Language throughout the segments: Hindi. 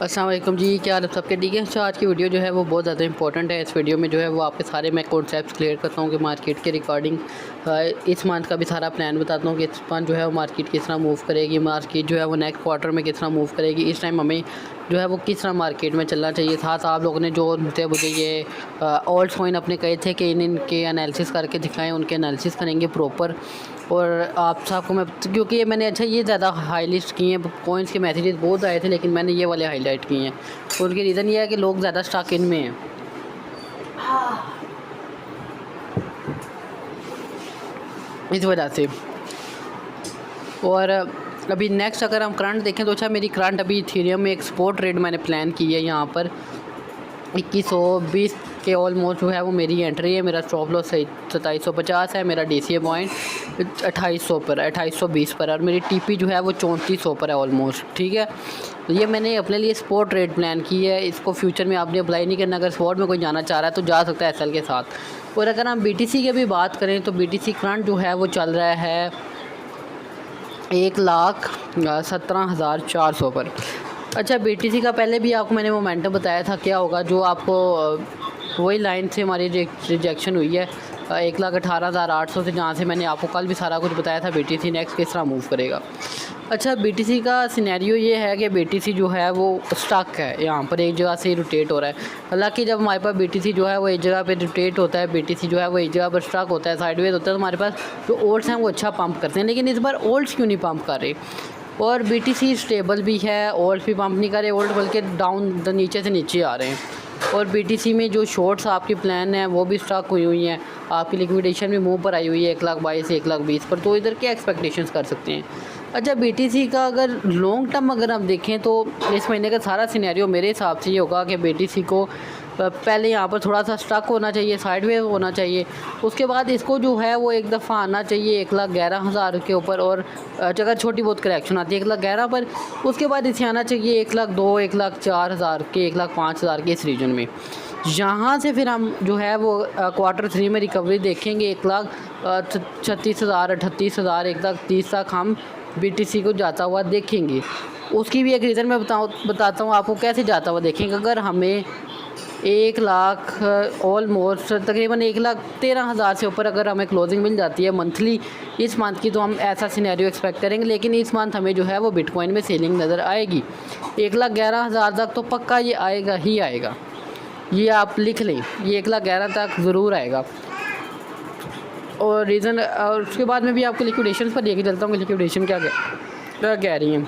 अस्सलाम वालेकुम जी, क्या हाल है सबके? ठीक है। आज की वीडियो जो है वो बहुत ज़्यादा इंपॉर्टेंट है। इस वीडियो में जो है वो आपके सारे मैं कॉन्सेप्ट्स क्लियर करता हूँ कि मार्केट के रिकॉर्डिंग इस मंथ का भी सारा प्लान बताता हूँ कि इस मंथ जो है वो मार्केट किस तरह मूव करेगी, मार्केट जो है वो नेक्स्ट क्वार्टर में किस तरह मूव करेगी, इस टाइम हमें जो है वो किस तरह मार्केट में चलना चाहिए। साथ आप लोगों ने जो थे मुझे ये ऑल्ट कॉइन अपने कहे थे कि इनके एनालिसिस करके दिखाएं, उनके एनालिसिस करेंगे प्रॉपर। और आप सबको मैं, क्योंकि ये मैंने ये ज़्यादा हाई लिस्ट किए हैं, कॉइन्स के मैसेजेस बहुत आए थे लेकिन मैंने ये वाले हाईलाइट किए हैं। तो उनकी रीज़न ये है कि लोग ज़्यादा स्टॉक इनमें हैं, इस वजह से। और अभी नेक्स्ट अगर हम करंट देखें तो अच्छा, मेरी करंट अभी इथेरियम में एक स्पॉट ट्रेड मैंने प्लान की है। यहाँ पर 2120 के ऑलमोस्ट जो है वो मेरी एंट्री है। मेरा स्टॉप लॉस 2750 है, मेरा DCA पॉइंट 2800 पर, 2820 पर, और मेरी TP जो है वो 3400 पर है ऑलमोस्ट। ठीक है, तो ये मैंने अपने लिए स्पॉट ट्रेड प्लान की है। इसको फ्यूचर में आपने अप्लाई नहीं करना। अगर स्पॉट में कोई जाना चाह रहा है तो जा सकता है SL के साथ। और अगर हम BTC की भी बात करें तो BTC करंट जो है वो चल रहा है 1,17,400 पर। अच्छा, BTC का पहले भी आपको मैंने मोमेंटम बताया था क्या होगा, जो आपको वही लाइन से हमारी रिजेक्शन हुई है 1,18,800 से, जहाँ से मैंने आपको कल भी सारा कुछ बताया था BTC नेक्स्ट किस तरह मूव करेगा। अच्छा, BTC का सिनेरियो ये है कि BTC जो है वो स्टक है यहाँ पर, एक जगह से रोटेट हो रहा है। हालांकि जब हमारे पास BTC जो है वो एक जगह पे रोटेट होता है, BTC जो है वो एक जगह पर स्टक होता है, साइडवेज होता है, तो हमारे पास जो ओल्ड्स हैं वो अच्छा पंप करते हैं। लेकिन इस बार ओल्ड्स क्यों नहीं पंप कर रहे? और BTC स्टेबल भी है, ओल्ड भी पंप नहीं कर रहे, ओल्ड बल्कि डाउन नीचे से नीचे आ रहे हैं। और BTC में जो शॉर्ट्स आपकी प्लान है वो भी स्टॉक हुई हैं, आपकी लिक्विडेशन भी मुंह पर आई हुई है 1,22 से 1,20 पर। तो इधर क्या एक्सपेक्टेशंस कर सकते हैं? अच्छा, BTC का अगर लॉन्ग टर्म अगर हम देखें तो इस महीने का सारा सिनेरियो मेरे हिसाब से ये होगा कि BTC को पहले यहाँ पर थोड़ा सा स्टक होना चाहिए, साइडवेज होना चाहिए। उसके बाद इसको जो है वो एक दफ़ा आना चाहिए 1,11,000 के ऊपर, और अगर छोटी बहुत करेक्शन आती है 1,11,000 पर, उसके बाद इसे आना चाहिए 1,02,000, 1,04,000 के, 1,05,000 के इस रीजन में। यहाँ से फिर हम जो है वो Q3 में रिकवरी देखेंगे 1,36,000, 38,000, 1,30,000 तक हम BTC को जाता हुआ देखेंगे। उसकी भी एक रीज़न मैं बताता हूँ आपको कैसे जाता हुआ देखेंगे। अगर हमें 1 लाख ऑलमोस्ट तकरीबन 1,13,000 से ऊपर अगर हमें क्लोजिंग मिल जाती है मंथली इस मंथ की, तो हम ऐसा सिनेरियो एक्सपेक्ट करेंगे। लेकिन इस मंथ हमें जो है वो बिटकॉइन में सेलिंग नज़र आएगी 1,11,000 तक, तो पक्का ये आएगा ही आएगा। ये आप लिख लें, ये 1,11,000 तक ज़रूर आएगा। और रीज़न, और उसके बाद में भी आपको लिक्विडेशन पर लेके चलता हूँ कि लिक्विडेशन क्या कह रही हैं।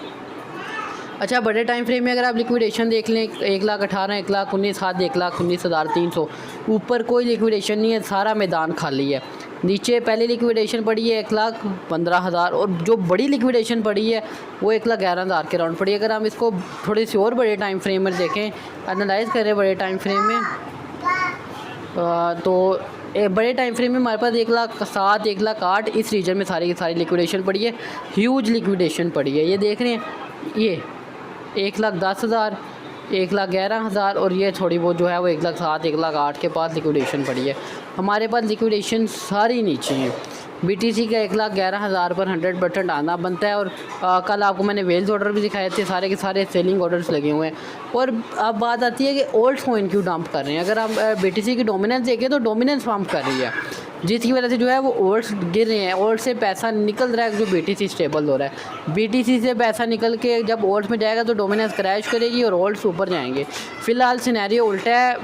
अच्छा, बड़े टाइम फ्रेम में अगर आप लिक्विडेशन देख लें 1,18,000, 1,19,000, हाथ 1,19,300, ऊपर कोई लिक्विडेशन नहीं है, सारा मैदान खाली है। नीचे पहले लिक्विडेशन पड़ी है 1,15,000, और जो बड़ी लिक्विडेशन पड़ी है वो 1,11,000 के राउंड पड़ी है। अगर हम इसको थोड़ी सी और बड़े टाइम फ्रेम में देखें, एनालाइज करें बड़े टाइम फ्रेम में, तो बड़े टाइम फ्रेम में हमारे पास 1,07,000, 1,08,000 इस रीजन में सारी की सारी लिक्विडेशन पड़ी है, ह्यूज लिक्विडेशन पड़ी है। ये देख रहे हैं, ये 1,10,000, 1,11,000, और ये थोड़ी बहुत जो है वो 1,07,000, 1,08,000 के पास लिक्विडेशन पड़ी है। हमारे पास लिक्विडेशन सारी नीचे हैं। BTC का 1,11,000 पर 100% आना बनता है। और कल आपको मैंने वेल्स ऑर्डर भी दिखाए थे, सारे के सारे सेलिंग ऑर्डर्स लगे हुए हैं। और अब बात आती है कि ओल्ड कॉइन क्यों डंप कर रहे हैं। अगर हम BTC की डोमिनेंस देखें तो डोमिनेंस पंप कर रही है, जिसकी वजह से जो है वो ओल्ड्स गिर रहे हैं, ओल्ड से पैसा निकल रहा है, जो BTC स्टेबल हो रहा है। BTC से पैसा निकल के जब ओल्ड्स में जाएगा तो डोमिनेंस क्रैश करेगी और ओल्ड्स ऊपर जाएंगे। फ़िलहाल सिनेरियो उल्टा है,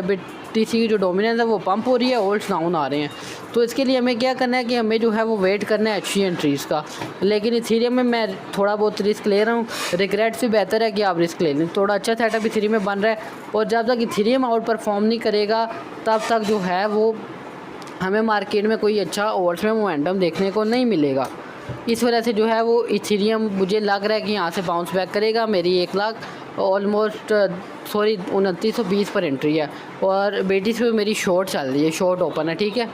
BTC की जो डोमिनेंस है वो पंप हो रही है, ओल्ड्स डाउन आ रहे हैं। तो इसके लिए हमें क्या करना है कि हमें जो है वो वेट करना है अच्छी एंट्रीज़ का। लेकिन इथेरियम में मैं थोड़ा बहुत रिस्क ले रहा हूँ, रिग्रेट से बेहतर है कि आप रिस्क ले लें। थोड़ा अच्छा सेटअप इथेरियम में बन रहा है, और जब तक इथेरियम आउट परफॉर्म नहीं करेगा तब तक जो है वो हमें मार्केट में कोई अच्छा ओवर्स में मोमेंटम देखने को नहीं मिलेगा। इस वजह से जो है वो इथेरियम मुझे लग रहा है कि यहाँ से बाउंस बैक करेगा। मेरी 1 लाख ऑलमोस्ट 2920 पर एंट्री है, और BTC पे मेरी शॉर्ट चल रही है, शॉर्ट ओपन है। ठीक है,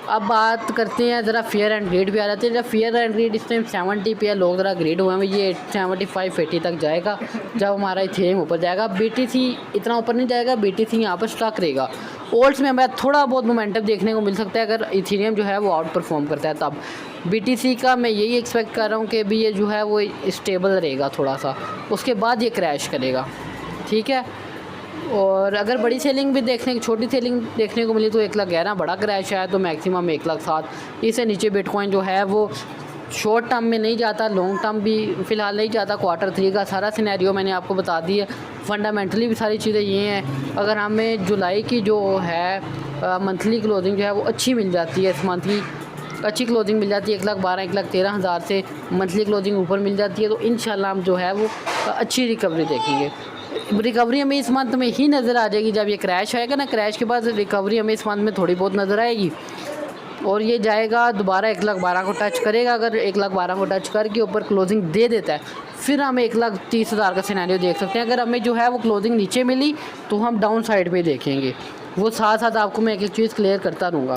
अब बात करते हैं ज़रा फेयर एंड ग्रीड पे आ जाते हैं। जब फेयर एंड ग्रीड इस टाइम 70 पे है, लोग ज़रा ग्रीड हुए हैं, ये 75-80 तक जाएगा जब हमारा इथेरियम ऊपर जाएगा। BTC इतना ऊपर नहीं जाएगा, BTC यहाँ पर स्टक रहेगा। ओल्ड्स में हमें थोड़ा बहुत मोमेंटम देखने को मिल सकता है अगर इथेरियम जो है वो आउट परफॉर्म करता है तब। BTC का मैं यही एक्सपेक्ट कर रहा हूँ कि भी ये जो है वो स्टेबल रहेगा थोड़ा सा, उसके बाद ये क्रैश करेगा। ठीक है। और अगर बड़ी सेलिंग भी देखने छोटी सेलिंग देखने को मिली तो 1,11,000 बड़ा क्रैश है, तो मैक्सिमम 1,07,000। इससे नीचे बिटकॉइन जो है वो शॉर्ट टर्म में नहीं जाता, लॉन्ग टर्म भी फ़िलहाल नहीं जाता। Q3 का सारा सिनेरियो मैंने आपको बता दिया। फंडामेंटली भी सारी चीज़ें ये हैं। अगर हमें जुलाई की जो है मंथली क्लोजिंग जो है वो अच्छी मिल जाती है, इस मंथ की अच्छी क्लोजिंग मिल जाती है, 1,12,000 1,13,000 से मंथली क्लोजिंग ऊपर मिल जाती है, तो इंशाल्लाह हम जो है वो अच्छी रिकवरी देखेंगे। रिकवरी हमें इस मंथ में ही नज़र आ जाएगी। जब ये क्रैश आएगा ना, क्रैश के बाद रिकवरी हमें इस मंथ में थोड़ी बहुत नज़र आएगी और ये जाएगा दोबारा 1,12,000 को टच करेगा। अगर 1,12,000 को टच करके ऊपर क्लोजिंग दे देता है, फिर हम 1,30,000 का सिनेरियो देख सकते हैं। अगर हमें जो है वो क्लोजिंग नीचे मिली तो हम डाउन साइड पे देखेंगे। वो साथ साथ आपको मैं एक एक चीज़ क्लियर करता रहूँगा।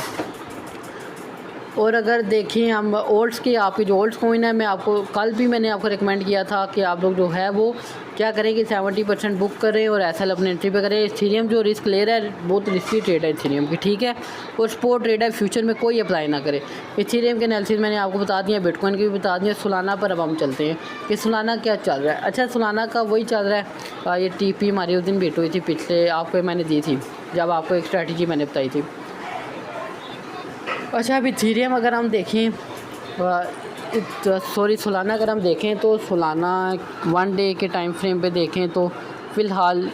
और अगर देखें हम ओल्ड्स की, आपकी जो ओल्ड्स कॉइन है, मैं आपको कल भी मैंने आपको रिकमेंड किया था कि आप लोग जो है वो क्या करें कि 70% बुक करें और एसएल अपने एंट्री पे करें। इथेरियम जो रिस्क ले रहा है बहुत रिस्की ट्रेड है इथेरियम की, ठीक है, और स्पोर्ट ट्रेड है, फ्यूचर में कोई अप्लाई ना करे। इथेरियम के एनालिसिस मैंने आपको बता दिया, बिटकॉइन की भी बता दिया। सोलाना पर अब हम चलते हैं कि सोलाना क्या चल रहा है। अच्छा, सोलाना का वही चल रहा है, ये टीपी हमारी उस दिन बीट हुई थी, पिछले आपको मैंने दी थी जब आपको एक स्ट्रैटेजी मैंने बताई थी। अच्छा, अब इथेरियम अगर हम देखें, सोलाना अगर हम देखें तो सोलाना 1 डे के टाइम फ्रेम पे देखें तो फ़िलहाल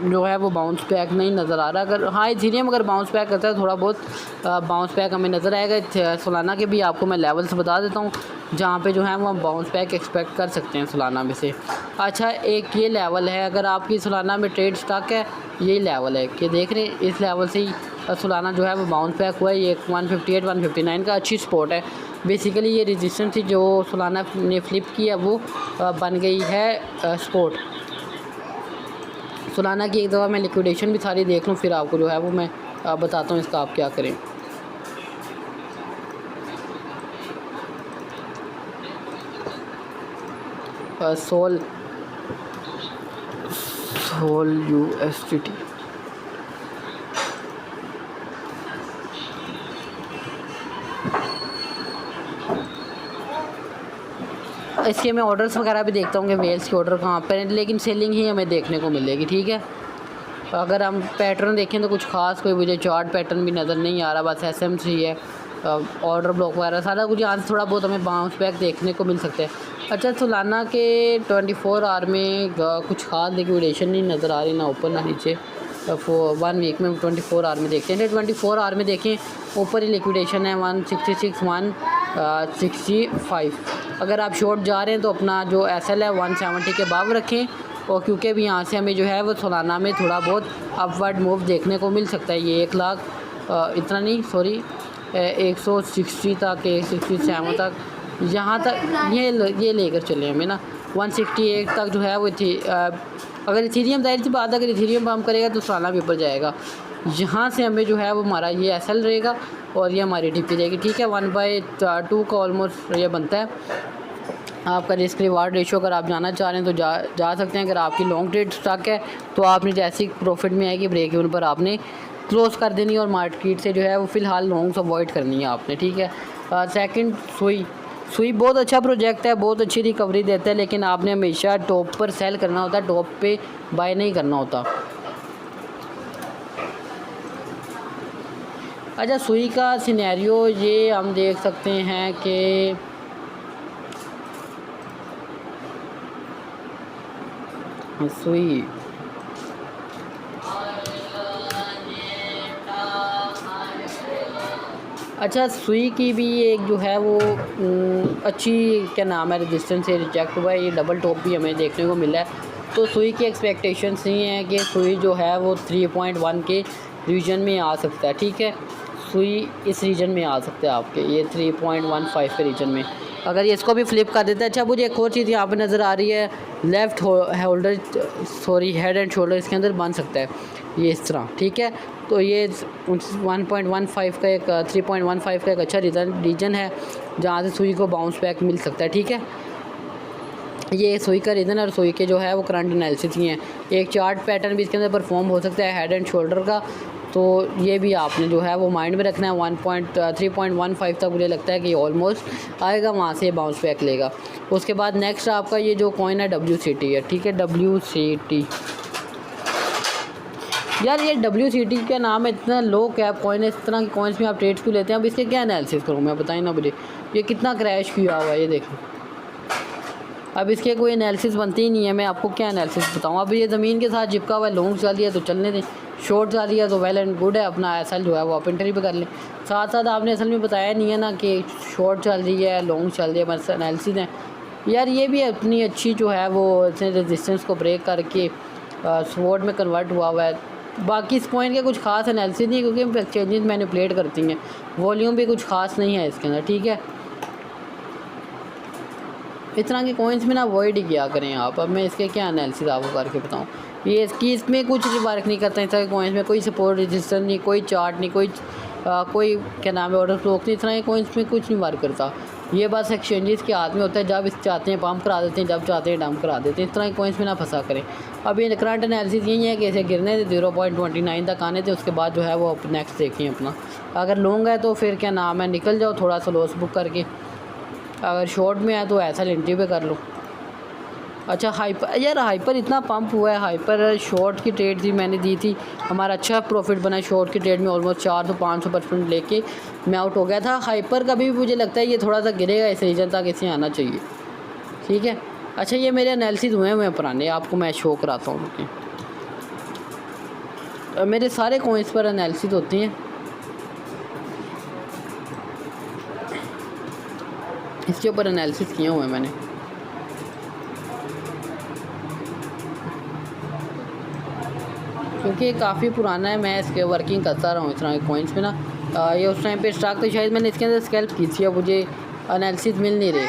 जो है वो बाउंस बैक नहीं नज़र आ रहा। अगर हाँ, इथेरियम अगर बाउंस बैक करता है, थोड़ा बहुत बाउंस बैक हमें नज़र आएगा। सोलाना के भी आपको मैं लेवल्स बता देता हूँ जहाँ पे जो है वो हम बाउंस बैक एक्सपेक्ट कर सकते हैं सोलाना में से। अच्छा, एक ये लेवल है, अगर आपकी सोलाना में ट्रेड स्टॉक है, यही लेवल है कि देख रहे हैं, इस लेवल से ही सोलाना जो है वो बाउंस बैक हुआ है। ये 158 159 का अच्छी स्पॉट है। बेसिकली ये रेजिस्टेंस थी जो सोलाना ने फ्लिप किया, वो बन गई है स्पॉट। सोलाना की एक दफ़ा मैं लिक्विडेशन भी सारी देख लूँ, फिर आपको जो है वो मैं बताता हूँ इसका आप क्या करें। सोल USDT इसके मैं ऑर्डर्स वगैरह भी देखता हूँ कि वेल्स के ऑर्डर कहाँ पर हैं, लेकिन सेलिंग ही हमें देखने को मिलेगी, ठीक है। अगर हम पैटर्न देखें तो कुछ खास कोई मुझे चार्ट पैटर्न भी नज़र नहीं आ रहा, बस SMC है, ऑर्डर ब्लॉक वगैरह सारा कुछ यहाँ से थोड़ा बहुत हमें बाउंस बैक देखने को मिल सकता है। अच्छा, सोलाना के 24 आवर में कुछ खास लिक्विडेशन नहीं नज़र आ रही, ना ऊपर ना नीचे। 1 वीक में 24 आवर में देखते हैं, 24 आवर में देखें ऊपर ही लिक्विडेशन है 166 165। अगर आप शॉर्ट जा रहे हैं तो अपना जो SL है 170 के बाव रखें, और क्योंकि अभी यहाँ से हमें जो है वो सोलाना में थोड़ा बहुत अपवर्ड मूव देखने को मिल सकता है। ये 1 लाख इतना नहीं, सॉरी 160 तक, 167 तक, यहाँ तक ये लेकर चले हमें ना 168 तक जो है वो थी। अगर इथेरियम, जाहिर सी बात है, अगर इथेरियम बम करेगा तो सोलाना भी ऊपर जाएगा। यहाँ से हमें जो है वो हमारा ये SL रहेगा और ये हमारी टीपी रहेगी, ठीक है। 1/2 का ऑलमोस्ट ये बनता है आपका रिस्क रिवार्ड रेशो। अगर आप जाना चाह रहे हैं तो जा सकते हैं। अगर आपकी लॉन्ग ट्रेड स्टॉक है तो आपने जैसी प्रॉफिट में आएगी ब्रेक इवन पर आपने क्लोज़ कर देनी है और मार्केट से जो है वो फ़िलहाल लॉन्ग्स अवॉइड करनी है आपने, ठीक है। सेकंड, सुई बहुत अच्छा प्रोजेक्ट है, बहुत अच्छी रिकवरी देता है, लेकिन आपने हमेशा टॉप पर सेल करना होता है, टॉप पे बाय नहीं करना होता। अच्छा, सुई का सिनेरियो ये हम देख सकते हैं कि सुई अच्छा, सुई की भी एक जो है वो अच्छी क्या नाम है रेजिस्टेंस से रिजेक्ट हुआ है। ये डबल टॉप भी हमें देखने को मिला है, तो सुई की एक्सपेक्टेशंस नहीं है कि सुई जो है वो 3.1 के रीजन में आ सकता है, ठीक है। सुई इस रीजन में आ सकता है आपके, ये 3.15 के रीजन में। अगर ये इसको भी फ्लिप कर देता है। अच्छा, मुझे एक और चीज़ यहाँ पे नज़र आ रही है, left holder, sorry head and shoulder इसके अंदर बन सकता है ये इस तरह, ठीक है। तो ये 1.15 का एक 3.15 का एक अच्छा रीजन है जहाँ से सुई को बाउंस बैक मिल सकता है, ठीक है। ये सुई का रीज़न और सुई के जो है वो करंट एनालिसिस ही हैं। एक चार्ट पैटर्न भी इसके अंदर परफॉर्म हो सकता है हेड एंड शोल्डर का, तो ये भी आपने जो है वो माइंड में रखना है। 3.15 तक मुझे लगता है कि ऑलमोस्ट आएगा, वहाँ से बाउंस बैक लेगा। उसके बाद नेक्स्ट आपका ये जो कॉइन है WCT है, ठीक है। WCT यार ये WCT का नाम है, इतना लो कैप कॉइन है, इस तरह के कॉइन्स में आप ट्रेड्स क्यों लेते हैं? अब इसके क्या एनालिसिस करूँ मैं, बताएं ना मुझे। ये कितना क्रैश किया हुआ है ये देखो, अब इसके कोई एनालिसिस बनती ही नहीं है, मैं आपको क्या एनालिसिस बताऊँ। अब ये ज़मीन के साथ चिपका हुआ है, लॉन्ग चल रही है तो चलने दें, शॉर्ट चल रही है तो वेल एंड गुड है, अपना एसएल जो है वो आप एंट्री पे कर लें। साथ साथ आपने असल में बताया नहीं है ना कि शॉर्ट चल रही है लॉन्ग चल रही है, बस एनालिसिस है। यार ये भी अपनी अच्छी जो है वो रेजिस्टेंस को ब्रेक करके सपोर्ट में कन्वर्ट हुआ हुआ है। बाकी इस पॉइंट के कुछ खास एनालिसिस नहीं है क्योंकि एक्सचेंजेस मैनिपुलेट करती हैं, वॉल्यूम भी कुछ खास नहीं है इसके अंदर, ठीक है। इस तरह के कॉइन्स में ना अवॉइड ही किया करें आप। अब मैं इसके क्या एनालिसिस आपको करके बताऊँ। ये इसकी इसमें कुछ वर्क नहीं करता, इस तरह के कॉइन्स में कोई सपोर्ट रेजिस्टेंस नहीं, कोई चार्ट नहीं, कोई क्या नाम है ऑर्डर फ्लोक नहीं, इस तरह के कॉइन्स में कुछ नहीं वर्क करता। ये बस एक्सचेंजेस के हाथ में होता है, जब इस चाहते हैं पम्प करा देते हैं, जब चाहते हैं डंप करा देते हैं। इस तरह के कॉइन्स में ना फंसा करें। अब ये करंट एनालिसिस यही है कि इसे गिरने थे 0.29 तक आने थे, उसके बाद जो है वो नेक्स्ट देखें अपना। अगर लॉन्ग है तो फिर क्या नाम है निकल जाओ थोड़ा सा लॉस बुक करके, अगर शॉर्ट में है तो ऐसा एंट्री पे कर लो। अच्छा हाइपर, यार हाइपर इतना पंप हुआ है, हाइपर शॉर्ट की ट्रेड थी मैंने दी थी, हमारा अच्छा प्रॉफिट बना शॉर्ट की ट्रेड में, ऑलमोस्ट 400-500% लेके मैं आउट हो गया था। हाइपर का भी मुझे लगता है ये थोड़ा सा गिरेगा इस रीजन तक, इसे आना चाहिए, ठीक है। अच्छा ये मेरे एनालिसिस हुए हैं पुराने, आपको मैं शो कराता हूँ कि मेरे सारे कॉइन्स पर एनालिसिस होती हैं। इसके ऊपर एनालिसिस किए हुए हैं मैंने। क्योंकि ये काफ़ी पुराना है, मैं इसके वर्किंग करता रहा हूँ इस तरह के कॉइन्स पे ना। ये उस टाइम पे स्टॉक तो शायद मैंने इसके अंदर स्कैल्प की थी, अब मुझे एनालिसिस मिल नहीं रही।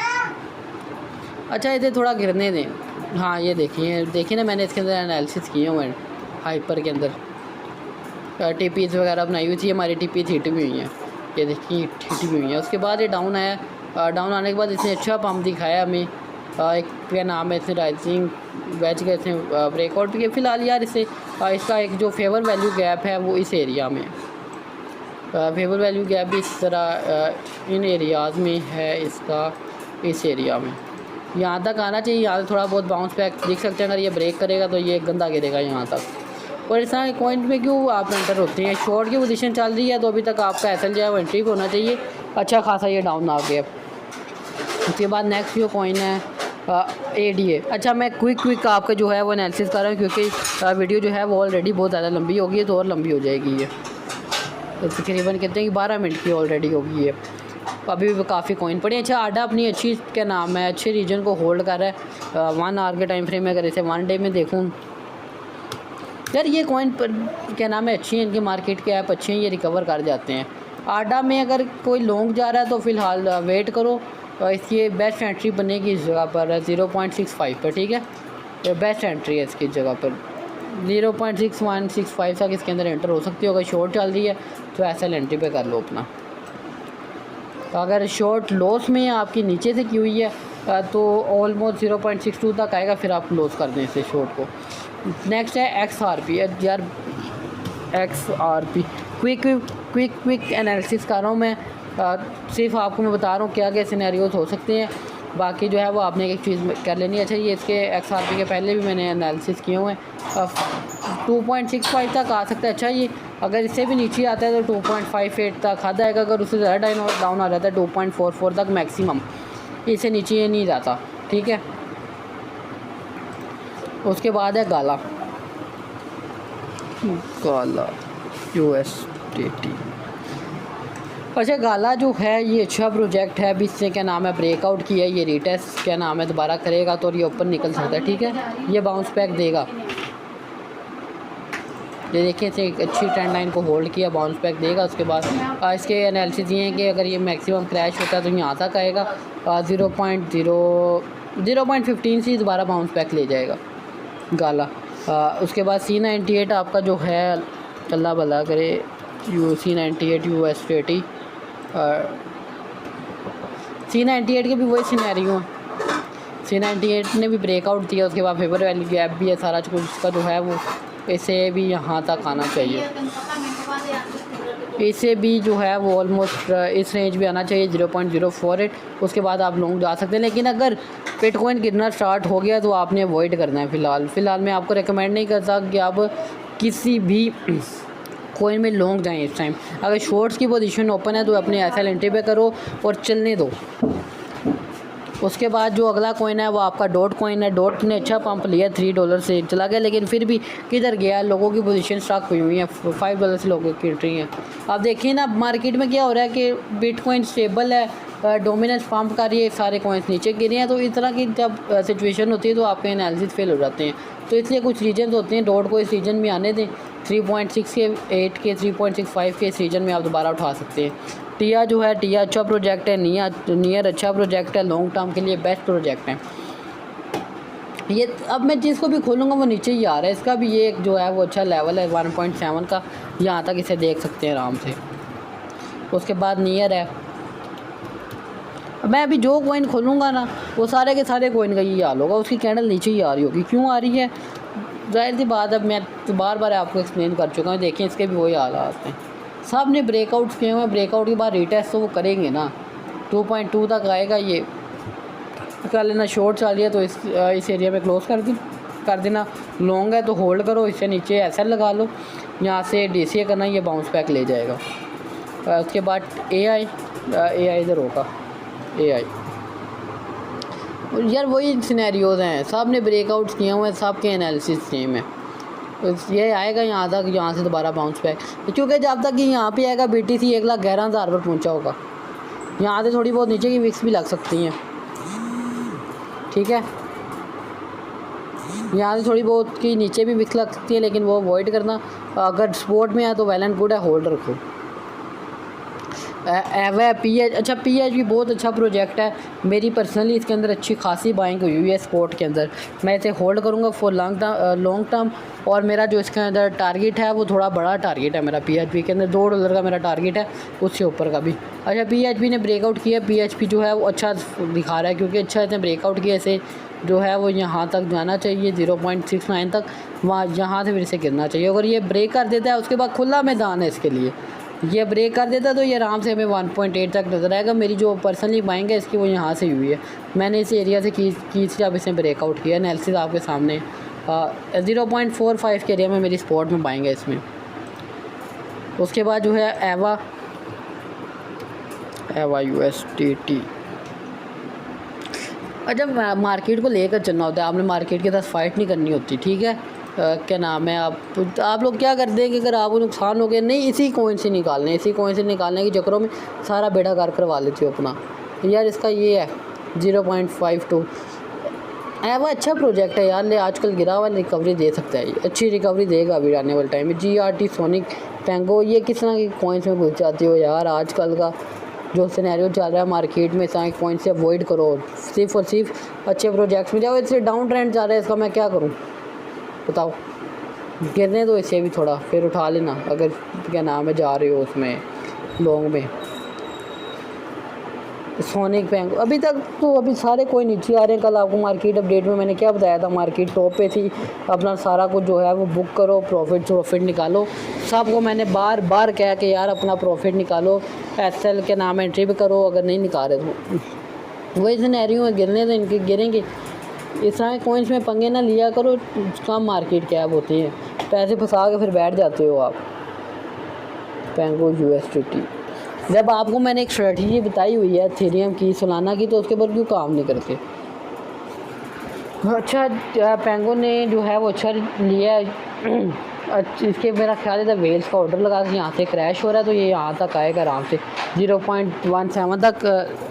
अच्छा इसे थोड़ा गिरने दें। हाँ ये देखिए ना मैंने इसके अंदर एनालिसिस किए हुए हैं हाइपर के अंदर। TPs वगैरह बनाई हुई थी, हमारी TP हिट भी हुई हैं, ये देखिए हिट भी हुई है। उसके बाद ये डाउन आया, डाउन आने के बाद इसने अच्छा पम्प दिखाया हमें, एक क्या नाम है इसने राइजिंग बैच गए थे ब्रेकआउट भी। फ़िलहाल यार इससे इसका एक जो फेवर वैल्यू गैप है वो इस एरिया में, फेवर वैल्यू गैप भी इस तरह इन एरियाज़ में है इसका, इस एरिया में यहाँ तक आना चाहिए। यहाँ से थोड़ा बहुत बाउंस बैक देख सकते हैं, अगर ये ब्रेक करेगा तो ये गंदा गिरेगा यहाँ तक। और इस तरह के पॉइंट में क्यों आप एंटर होते हैं, शॉर्ट की पोजीशन चल रही है तो अभी तक आपका एसएल जो है वो एंट्री पे होना चाहिए। अच्छा खासा ये डाउन आ गया। उसके बाद नेक्स्ट जो कॉइन है ADA। अच्छा मैं क्विक आपका जो है वो एनालिसिस कर रहा हूँ क्योंकि वीडियो जो है वो ऑलरेडी बहुत ज़्यादा लंबी हो गई है, तो और लंबी हो जाएगी ये, तो तकरीबन कहते हैं कि 12 मिनट की ऑलरेडी होगी है, अभी भी काफ़ी कॉइन पड़ी। अच्छा आडा अपनी अच्छी क्या नाम है अच्छे रीजन को होल्ड कर रहा है 1 आवर के टाइम फ्रेम में। अगर इसे 1 डे में देखूँ यार ये कॉइन पर क्या नाम है अच्छी है, इनके मार्केट के ऐप अच्छे हैं, ये रिकवर कर जाते हैं। आडा में अगर कोई लॉन्ग जा रहा है तो फ़िलहाल वेट करो, इसकी बेस्ट एंट्री बनेगी इस जगह पर 0.65 पर, ठीक है। ये बेस्ट एंट्री है इसकी जगह पर 0.6165 तक इसके अंदर एंटर हो सकती है। अगर शॉर्ट चल रही है तो ऐसा एंट्री पे कर लो अपना। तो अगर शॉर्ट लॉस में आपकी नीचे से की हुई है तो ऑलमोस्ट 0.62 तक आएगा, फिर आप क्लोज कर दें इसे शॉर्ट को। नेक्स्ट है XRP। यार XRP क्विक एनालिसिस कर रहा हूँ मैं, सिर्फ आपको मैं बता रहा हूँ क्या क्या सिनेरियोज हो सकते हैं, बाकी जो है वो आपने एक चीज़ कर लेनी है। अच्छा ये इसके XRP के पहले भी मैंने एनालिसिस किए हुए हैं, 2.65 तक आ सकता है। अच्छा ये अगर इससे भी नीचे आता है तो 2.58 तक आ जाएगा, अगर उससे ज़्यादा डाउन आ जाता है 2.44 तक मैक्सिमम, इससे नीचे ये नहीं जाता, ठीक है। उसके बाद है गाला USDT। अच्छा गाला जो है ये अच्छा प्रोजेक्ट है, अभी इससे क्या नाम है ब्रेकआउट किया है, ये रीटेस्ट क्या नाम है दोबारा करेगा तो ये ऊपर निकल सकता है, ठीक है। ये बाउंस बैक देगा, ये देखिए इसे एक अच्छी ट्रेंड लाइन को होल्ड किया, बाउंस बैक देगा। उसके बाद इसके एनालिसिस ये हैं कि अगर ये मैक्सिमम क्रैश होता है तो यहाँ तक आएगा 0.15 से दोबारा बाउंस बैक ले जाएगा गाला। उसके बाद C98 आपका जो है अल्लाह भला करे, C98 USDT। C98 के भी वही सिनेरियो हैं, C98 ने भी ब्रेकआउट दिया, उसके बाद फेवर वैल्यू गैप भी है, सारा कुछ उसका जो है वो इसे भी यहाँ तक आना चाहिए, इसे भी जो है वो ऑलमोस्ट इस रेंज में आना चाहिए 0.048। उसके बाद आप लॉन्ग जा सकते हैं, लेकिन अगर बिटकॉइन गिरना स्टार्ट हो गया तो आपने अवॉइड करना है। फ़िलहाल मैं आपको रेकमेंड नहीं करता कि आप किसी भी कोइन में लॉन्ग जाएं इस टाइम। अगर शॉर्ट्स की पोजीशन ओपन है तो अपने एसएल एंट्री पे करो और चलने दो। उसके बाद जो अगला कॉइन है वो आपका डॉट कॉइन है। डॉट ने अच्छा पंप लिया, $3 से चला गया, लेकिन फिर भी किधर गया, लोगों की पोजीशन स्टॉक हुई हुई है, $5 से लोगों की एंट्री है। आप देखिए ना मार्केट में क्या हो रहा है कि बिटकॉइन स्टेबल है, डोमिनेंस पंप कर रही है, सारे कॉइन्स नीचे गिरे हैं। तो इस तरह की जब सिचुएशन होती है तो आपके एनालिसिस फेल हो जाते हैं। तो इसलिए कुछ रीजन होते हैं, डॉट को इस रीजन में आने दें, 3.6 के 8 के 3.65 के इस रीजन में आप दोबारा उठा सकते हैं। टिया जो है, टिया अच्छा प्रोजेक्ट है, नियर अच्छा प्रोजेक्ट है, लॉन्ग टर्म के लिए बेस्ट प्रोजेक्ट है। ये अब मैं जिसको भी खोलूँगा वो नीचे ही आ रहा है, इसका भी ये जो है वो अच्छा लेवल है 1.7 का, यहाँ तक इसे देख सकते हैं आराम से। उसके बाद नियर है। मैं अभी जो कॉइन खोलूँगा ना वो सारे के सारे कॉइन का ही हाल होगा, उसकी कैंडल नीचे ही आ रही होगी। क्यों आ रही है, जाहिर सी बात, अब मैं तो बार बार आपको एक्सप्लेन कर चुका हूँ। देखिए इसके भी वही हालात हैं, सब ने ब्रेकआउट्स किए हुए हैं। ब्रेकआउट के बाद रिटेस्ट तो वो करेंगे ना, 2.2 तक आएगा। ये कर लेना, शॉर्ट चल रही है तो इस एरिया में क्लोज कर देना। लॉन्ग है तो होल्ड करो, इससे नीचे एसएल लगा लो, यहाँ से डीसीए करना, ये बाउंस बैक ले जाएगा। उसके बाद एआई इधर होगा, एआई यार वही सिनेरियोज हैं, सब ने ब्रेकआउट्स किए हुए हैं, सब के एनालिसिस सेम है। ये आएगा यहाँ तक, यहाँ से दोबारा बाउंस बैक, क्योंकि जब तक ये यहाँ पे आएगा BTC 1,11,000 पर पहुँचा होगा। यहाँ से थोड़ी बहुत नीचे की विक्स भी लग सकती हैं, ठीक है, यहाँ से थोड़ी बहुत की नीचे भी विक्स लग सकती है, लेकिन वो अवॉइड करना। अगर स्पोर्ट में है तो वेल एंड गुड है, होल्ड रखो। PH, अच्छा PH भी बहुत अच्छा प्रोजेक्ट है, मेरी पर्सनली इसके अंदर अच्छी खासी बाइंग हुई हुई है स्पोर्ट के अंदर। मैं इसे होल्ड करूँगा फॉर लॉन्ग टर्म, और मेरा जो इसके अंदर टारगेट है वो थोड़ा बड़ा टारगेट है मेरा। PHP के अंदर $2 का मेरा टारगेट है, उससे ऊपर का भी। अच्छा PHP ने ब्रेकआउट किया, PHP जो है वो अच्छा दिखा रहा है, क्योंकि अच्छा इसने ब्रेकआउट किया। इसे जो है वो यहाँ तक जाना चाहिए 0.69 तक, वहाँ यहाँ से फिर से गिरना चाहिए। अगर ये ब्रेक कर देता है उसके बाद खुला मैदान है इसके लिए, ये ब्रेक कर देता तो ये आराम से हमें 1.8 तक नज़र आएगा। मेरी जो पर्सनली बाइंग है इसकी वो यहाँ से हुई है, मैंने इस एरिया से की थी जब इसने ब्रेकआउट किया। एनालिसिस आपके सामने 0.45 के एरिया में मेरी स्पॉट में बाइंग है इसमें। उसके बाद जो है एवा USDT। जब मार्केट को लेकर चलना होता है, आपने मार्केट के साथ फाइट नहीं करनी होती, ठीक है। क्या नाम है, आप लोग क्या करते हैं कि अगर आपको नुकसान हो गया, नहीं इसी कॉइन से निकालने के चक्करों में सारा बेड़ा गर करवा लेते हो अपना। यार इसका ये है 0.52 है, वो अच्छा प्रोजेक्ट है यार। ले आजकल गिरा हुआ रिकवरी दे सकता है, अच्छी रिकवरी देगा अभी आने वाले टाइम में। GRT, सोनिक, पैंगो, ये किस तरह की कॉइन्स में घुस जाती हो यार। आजकल का जो सिनेरियो चल रहा है मार्केट में, सारे कॉइन से अवॉइड करो, सिर्फ और सिर्फ अच्छे प्रोजेक्ट्स में जाओ। इससे डाउन ट्रेंड जा रहा है, इसका मैं क्या करूँ बताओ। गिरने दो इसे भी थोड़ा, फिर उठा लेना अगर क्या नाम है जा रहे हो उसमें लॉन्ग में। सोनिक, पैंगो, अभी तक तो अभी सारे कोई नीचे आ रहे हैं। कल आपको मार्केट अपडेट में मैंने क्या बताया था, मार्केट टॉप पे थी। अपना सारा कुछ जो है वो बुक करो, प्रॉफिट निकालो। सबको मैंने बार बार कहा कि यार अपना प्रॉफिट निकालो, एसएल के नाम एंट्री भी करो। अगर नहीं निकाले तो वही सिनेरियो में गिरने तो इनके गिरेंगे। इस तरह के कॉइन्स में पंगे ना लिया करो, कम मार्केट कैप होती है, पैसे फंसा के फिर बैठ जाते हो आप। पैंगो USDT, जब आपको मैंने एक स्ट्रेटजी बताई हुई है एथेरियम की, सोलाना की, तो उसके ऊपर क्यों काम नहीं करते। अच्छा पैंगो ने जो है वो अच्छा लिया है। इसके मेरा ख्याल है वेल्स का ऑर्डर लगा के यहाँ से क्रैश हो रहा है, तो ये यहाँ तक आएगा आराम से 0.17 तक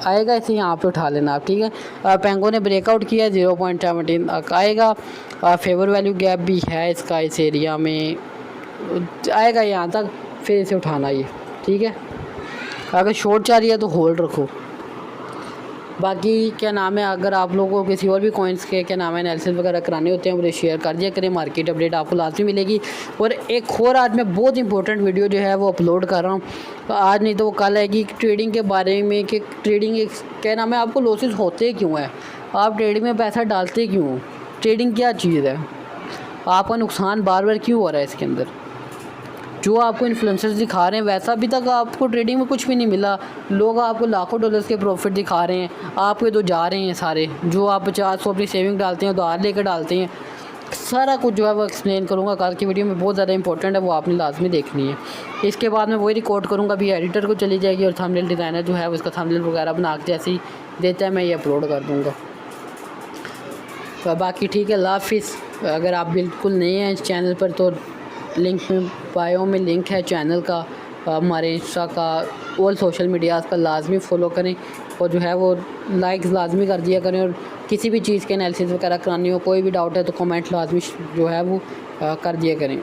आएगा, इसे यहाँ पे उठा लेना आप, ठीक है। पैंगो ने ब्रेकआउट किया 0.17 तक आएगा। फेवर वैल्यू गैप भी है इसका, इस एरिया में आएगा यहाँ तक, फिर इसे उठाना ये, ठीक है। अगर शॉर्ट जा रही है तो होल्ड रखो। बाकी क्या नाम है, अगर आप लोगों को किसी और भी कॉइन्स के क्या नाम है एनालिसिस वगैरह कराने होते हैं मुझे शेयर कर दिया करें, मार्केट अपडेट आपको लाजमी मिलेगी। और एक और आज मैं बहुत इंपॉर्टेंट वीडियो जो है वो अपलोड कर रहा हूँ, आज नहीं तो वो कल आएगी, ट्रेडिंग के बारे में कि ट्रेडिंग क्या नाम है, आपको लॉसेस होते क्यों है, आप ट्रेडिंग में पैसा डालते क्यों, ट्रेडिंग क्या चीज़ है, आपका नुकसान बार बार क्यों हो रहा है इसके अंदर। जो आपको इन्फ्लुएंसर्स दिखा रहे हैं वैसा अभी तक आपको ट्रेडिंग में कुछ भी नहीं मिला। लोग आपको लाखों डॉलर्स के प्रॉफिट दिखा रहे हैं, आपके तो जा रहे हैं सारे। जो आप 50-100 अपनी सेविंग डालते हैं उधार लेकर डालते हैं, सारा कुछ जो है वो एक्सप्लेन करूँगा कल की वीडियो में, बहुत ज़्यादा इंपॉर्टेंट है, वो आपने लाजमी देखनी है। इसके बाद मैं वही रिकॉर्ड करूँगा, अभी एडिटर को चली जाएगी और थंबनेल डिज़ाइनर जो है उसका थंबनेल वगैरह बना के जैसे ही देता है मैं ये अपलोड कर दूँगा। तो बाकी ठीक है, अल्लाह हाफिज़। अगर आप बिल्कुल नए हैं इस चैनल पर तो लिंक में बायो में लिंक है चैनल का, हमारे इंस्टा का, ऑल सोशल मीडियाज़ पर लाजमी फ़ॉलो करें और जो है वो लाइक्स लाजमी कर दिया करें। और किसी भी चीज़ के एनालिसिस वगैरह करानी हो, कोई भी डाउट है तो कमेंट लाजमी जो है वो कर दिया करें।